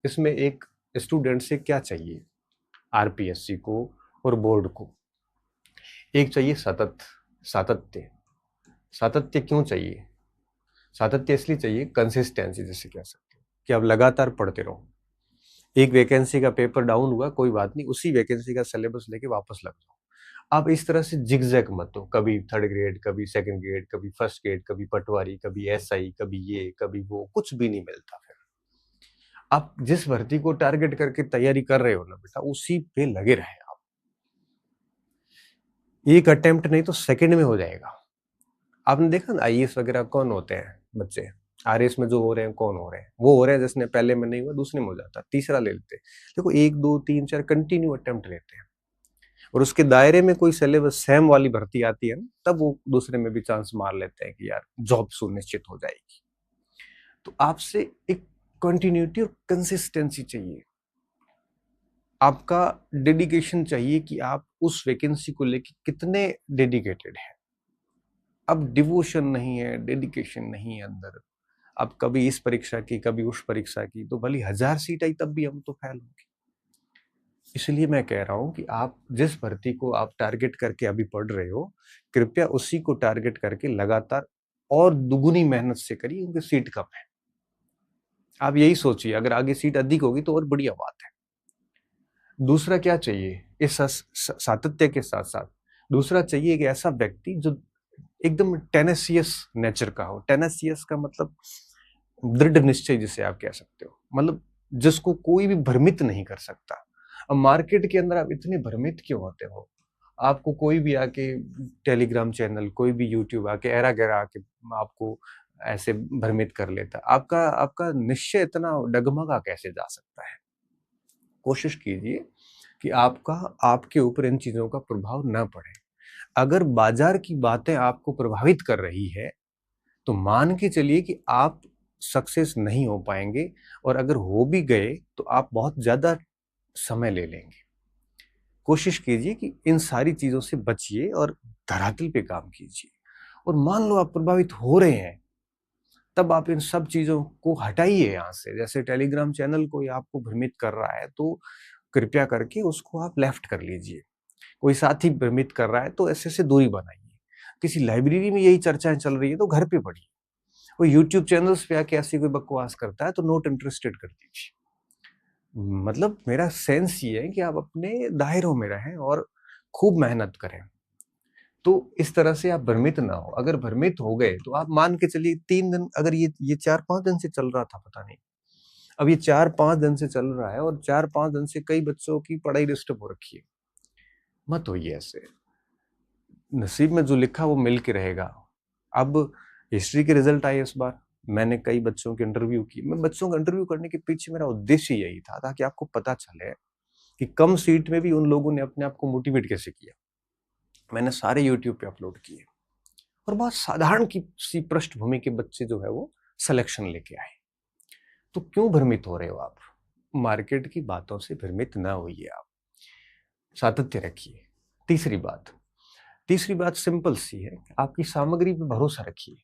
इसमें एक स्टूडेंट से क्या चाहिए आरपीएससी को और बोर्ड को? एक चाहिए सातत्य। सातत्य क्यों चाहिए? सातत्य इसलिए चाहिए, कंसिस्टेंसी जिसे कह सकते हो, कि आप लगातार पढ़ते रहो। एक वैकेंसी का पेपर डाउन हुआ, कोई बात नहीं, उसी वैकेंसी का सिलेबस लेके वापस लग जाओ। आप इस तरह से जिगजैग मत हो, कभी थर्ड ग्रेड, कभी सेकंड ग्रेड, कभी फर्स्ट ग्रेड, कभी पटवारी, कभी एसआई, कभी ये कभी वो, कुछ भी नहीं मिलता। फिर आप जिस भर्ती को टारगेट करके तैयारी कर रहे हो ना बेटा, उसी पे लगे रहे आप। एक अटेम्प्ट नहीं तो सेकंड में हो जाएगा। आपने देखा ना आईएएस वगैरह कौन होते हैं बच्चे, आरएस में जो हो रहे हैं कौन हो रहे हैं? वो हो रहे हैं जिसने पहले में नहीं हुआ दूसरे में हो जाता, तीसरा ले लेते। देखो 1 2 3 4 कंटिन्यू अटेम्प्ट लेते हैं, और उसके दायरे में कोई सिलेबस सेम वाली भर्ती आती है ना, तब वो दूसरे में भी चांस मार लेते हैं कि यार जॉब सुनिश्चित हो जाएगी। तो आपसे एक कंटिन्यूटी और कंसिस्टेंसी चाहिए, आपका डेडिकेशन चाहिए कि आप उस वैकेंसी को लेके कितने डेडिकेटेड हैं। अब डिवोशन नहीं है, डेडिकेशन नहीं है अंदर, अब कभी इस परीक्षा की कभी उस परीक्षा की, तो भली 1000 सीट आई तब भी हम तो फेल होंगे। इसलिए मैं कह रहा हूं कि आप जिस भर्ती को आप टारगेट करके अभी पढ़ रहे हो, कृपया उसी को टारगेट करके लगातार और दुगुनी मेहनत से करिए, क्योंकि सीट कम है। आप यही सोचिए, अगर आगे सीट अधिक होगी तो और बढ़िया बात है। दूसरा क्या चाहिए इस सातत्य के साथ साथ? दूसरा चाहिए एक ऐसा व्यक्ति जो एकदम टेनेसियस नेचर का हो। टेनेसियस का मतलब दृढ़ निश्चय जिसे आप कह सकते हो, मतलब जिसको कोई भी भ्रमित नहीं कर सकता। अब मार्केट के अंदर आप इतने भ्रमित क्यों होते हो? आपको कोई भी आके टेलीग्राम चैनल, कोई भी यूट्यूब आके ऐरा गैरा आके आपको ऐसे भ्रमित कर लेता, आपका आपका निश्चय इतना डगमगा कैसे जा सकता है? कोशिश कीजिए कि आपका आपके ऊपर इन चीजों का प्रभाव न पड़े। अगर बाजार की बातें आपको प्रभावित कर रही है तो मान के चलिए कि आप सक्सेस नहीं हो पाएंगे, और अगर हो भी गए तो आप बहुत ज्यादा समय ले लेंगे। कोशिश कीजिए कि इन सारी चीजों से बचिए और धरातल पे काम कीजिए। और मान लो आप प्रभावित हो रहे हैं, तब आप इन सब चीजों को हटाइए यहाँ से। जैसे टेलीग्राम चैनल कोई आपको भ्रमित कर रहा है तो कृपया करके उसको आप लेफ्ट कर लीजिए। कोई साथी भ्रमित कर रहा है तो ऐसे दूरी बनाइए। किसी लाइब्रेरी में यही चर्चाएं चल रही है तो घर पे पढ़िए। वो यूट्यूब चैनल्स पे आके ऐसी कोई बकवास करता है तो नॉट इंटरेस्टेड कर दीजिए। मतलब मेरा सेंस ये है कि आप अपने दायरों में रहें और खूब मेहनत करें। तो इस तरह से आप भ्रमित ना हो। अगर भ्रमित हो गए तो आप मान के चलिए 3 दिन, अगर ये 4 5 दिन से चल रहा था पता नहीं, अब ये 4 5 दिन से चल रहा है और 4 5 दिन से कई बच्चों की पढ़ाई डिस्टर्ब हो रखी है। मत होइए ऐसे। नसीब में जो लिखा वो मिल के रहेगा। अब हिस्ट्री के रिजल्ट आए इस बार, मैंने कई बच्चों के इंटरव्यू की। मैं बच्चों का इंटरव्यू करने के पीछे मेरा उद्देश्य यही था ताकि आपको पता चले कि कम सीट में भी उन लोगों ने अपने आप को मोटिवेट कैसे किया। मैंने सारे यूट्यूब पे अपलोड किए, और बहुत साधारण की सी पृष्ठभूमि के बच्चे जो है वो सिलेक्शन लेके आए। तो क्यों भ्रमित हो रहे हो आप? मार्केट की बातों से भ्रमित ना होइए आप, सातत्य रखिए। तीसरी बात सिंपल सी है, आपकी सामग्री पे भरोसा रखिए।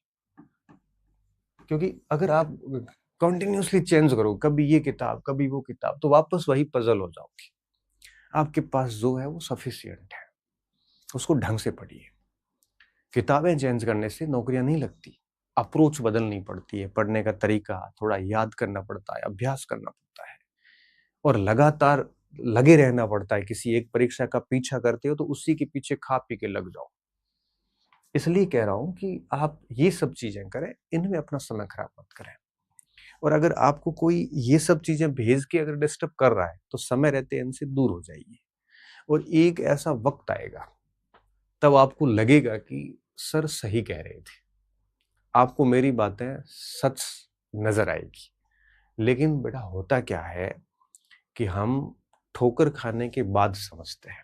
क्योंकि अगर आप कंटिन्यूअसली चेंज करो, कभी ये किताब कभी वो किताब, तो वापस वही पजल हो जाओगे। आपके पास जो है वो सफिशियंट है, उसको ढंग से पढ़िए। किताबें चेंज करने से नौकरियां नहीं लगती, अप्रोच बदलनी पड़ती है, पढ़ने का तरीका थोड़ा याद करना पड़ता है, अभ्यास करना पड़ता है, और लगातार लगे रहना पड़ता है। किसी एक परीक्षा का पीछा करते हो तो उसी के पीछे खा पी के लग जाओ। इसलिए कह रहा हूं कि आप ये सब चीजें करें, इनमें अपना समय खराब मत करें। और अगर आपको कोई ये सब चीजें भेज के अगर डिस्टर्ब कर रहा है तो समय रहते इनसे दूर हो जाइए। और एक ऐसा वक्त आएगा तब आपको लगेगा कि सर सही कह रहे थे, आपको मेरी बातें सच नजर आएगी। लेकिन बेटा होता क्या है कि हम ठोकर खाने के बाद समझते हैं।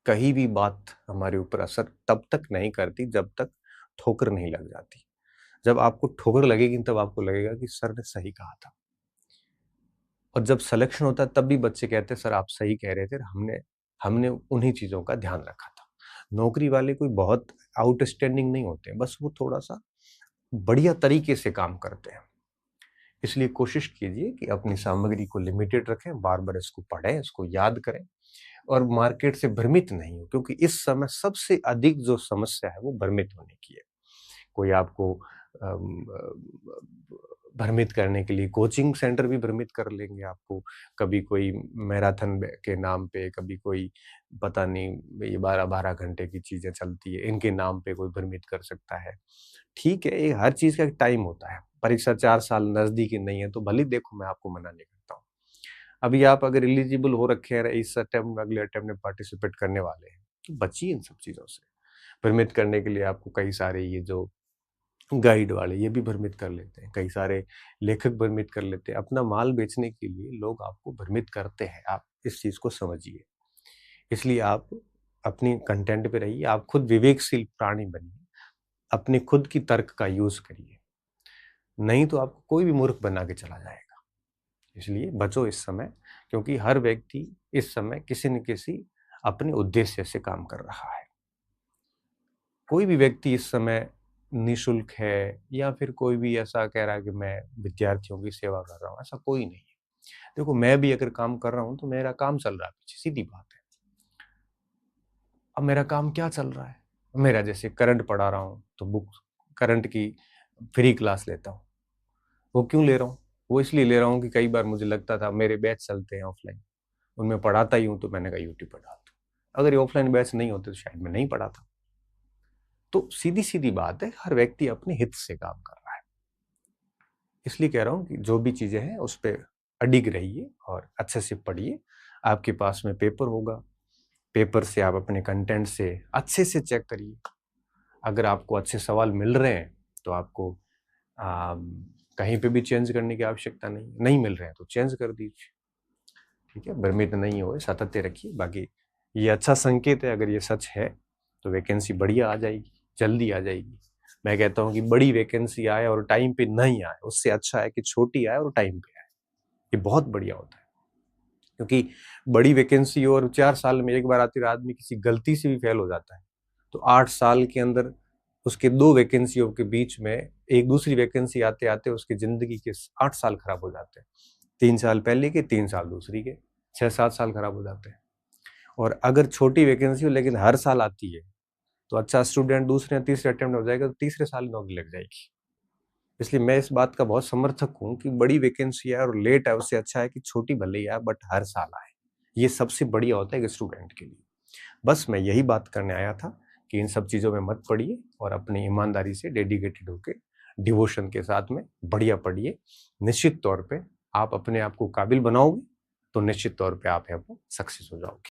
कहीं भी बात हमारे ऊपर असर तब तक नहीं करती जब तक ठोकर नहीं लग जाती। जब आपको ठोकर लगेगी तब आपको लगेगा कि सर ने सही कहा था। और जब सिलेक्शन होता है तब भी बच्चे कहते हैं सर आप सही कह रहे थे, हमने हमने उन्हीं चीजों का ध्यान रखा था। नौकरी वाले कोई बहुत आउटस्टैंडिंग नहीं होते, बस वो थोड़ा सा बढ़िया तरीके से काम करते हैं। इसलिए कोशिश कीजिए कि अपनी सामग्री को लिमिटेड रखें, बार-बार इसको पढ़ें, इसको याद करें और मार्केट से भ्रमित नहीं हो, क्योंकि इस समय सबसे अधिक जो समस्या है वो भ्रमित होने की है। कोई आपको भ्रमित करने के लिए कोचिंग सेंटर भी भ्रमित कर लेंगे आपको। कभी कोई मैराथन के नाम पे, कभी कोई पता नहीं ये 12-12 घंटे की चीज़ें चलती है, इनके नाम पे कोई भ्रमित कर सकता है। ठीक है, ये हर चीज़ का एक टाइम होता है। परीक्षा 4 साल नज़दीक ही नहीं है, तो भले ही देखो मैं आपको मना नहीं करता हूँ। अभी आप अगर एलिजिबल हो रखे हैं, इस अटेम्प्ट में, अगले अटेम्प्ट में पार्टिसिपेट करने वाले हैं, तो बचिए इन सब चीज़ों से। भ्रमित करने के लिए आपको कई सारे ये जो गाइड वाले ये भी भ्रमित कर लेते हैं, कई सारे लेखक भ्रमित कर लेते हैं। अपना माल बेचने के लिए लोग आपको भ्रमित करते हैं, आप इस चीज़ को समझिए। इसलिए आप अपनी कंटेंट पे रहिए, आप खुद विवेकशील प्राणी बनिए, अपने खुद की तर्क का यूज़ करिए, नहीं तो आपको कोई भी मूर्ख बना के चला जाएगा। इसलिए बचो इस समय, क्योंकि हर व्यक्ति इस समय किसी न किसी अपने उद्देश्य से काम कर रहा है। कोई भी व्यक्ति इस समय निःशुल्क है या फिर कोई भी ऐसा कह रहा है कि मैं विद्यार्थियों की सेवा कर रहा हूँ, ऐसा कोई नहीं है। देखो मैं भी अगर काम कर रहा हूँ तो मेरा काम चल रहा है पीछे, सीधी बात है। अब मेरा काम क्या चल रहा है? मेरा जैसे करंट पढ़ा रहा हूँ तो बुक करंट की फ्री क्लास लेता हूँ। वो क्यों ले रहा हूँ? वो इसलिए ले रहा हूँ कि कई बार मुझे लगता था मेरे बैच चलते हैं ऑफलाइन, उनमें पढ़ाता ही हूँ, तो मैंने कहा यूट्यूब पर डाल दूँ। अगर ये ऑफलाइन बैच नहीं होते तो शायद मैं नहीं पढ़ाता। तो सीधी-सीधी बात है, हर व्यक्ति अपने हित से काम कर रहा है। इसलिए कह रहा हूँ कि जो भी चीज़ें हैं उस पे अडिग रहिए और अच्छे से पढ़िए। आपके पास में पेपर होगा, पेपर से आप अपने कंटेंट से अच्छे से चेक करिए। अगर आपको अच्छे सवाल मिल रहे हैं तो आपको कहीं पे भी चेंज करने की आवश्यकता नहीं मिल रहे हैं तो चेंज कर दीजिए। ठीक है, भ्रमित नहीं होए, सातत्य रखिए। बाकी ये अच्छा संकेत है, अगर ये सच है तो वैकेंसी बढ़िया आ जाएगी, जल्दी आ जाएगी। मैं कहता हूँ कि बड़ी वैकेंसी आए और टाइम पे नहीं आए, उससे अच्छा है कि छोटी आए और टाइम पे आए। ये बहुत बढ़िया होता है, क्योंकि बड़ी वैकेंसी और 4 साल में एक बार आती है, आदमी किसी गलती से भी फेल हो जाता है तो 8 साल के अंदर उसके 2 वैकेंसियों के बीच में एक दूसरी वैकेंसी आते आते उसकी जिंदगी के 8 साल खराब हो जाते हैं। 3 साल पहले के, 3 साल दूसरी के, 6-7 साल खराब हो जाते हैं। और अगर छोटी वैकेंसी हो लेकिन हर साल आती है तो अच्छा स्टूडेंट दूसरे या तीसरे अटेम्प्ट हो जाएगा तो तीसरे साल नौकरी लग जाएगी। इसलिए मैं इस बात का बहुत समर्थक हूँ कि बड़ी वैकेंसी आए और लेट आए, उससे अच्छा है कि छोटी भले ही आए बट हर साल आए। ये सबसे बढ़िया होता है एक स्टूडेंट के लिए। बस मैं यही बात करने आया था कि इन सब चीज़ों में मत पड़िए और अपनी ईमानदारी से डेडिकेटेड होके डिवोशन के साथ में बढ़िया पढ़िए। निश्चित तौर पे आप अपने आप को काबिल बनाओगे तो निश्चित तौर पे आप है वो सक्सेस हो जाओगे।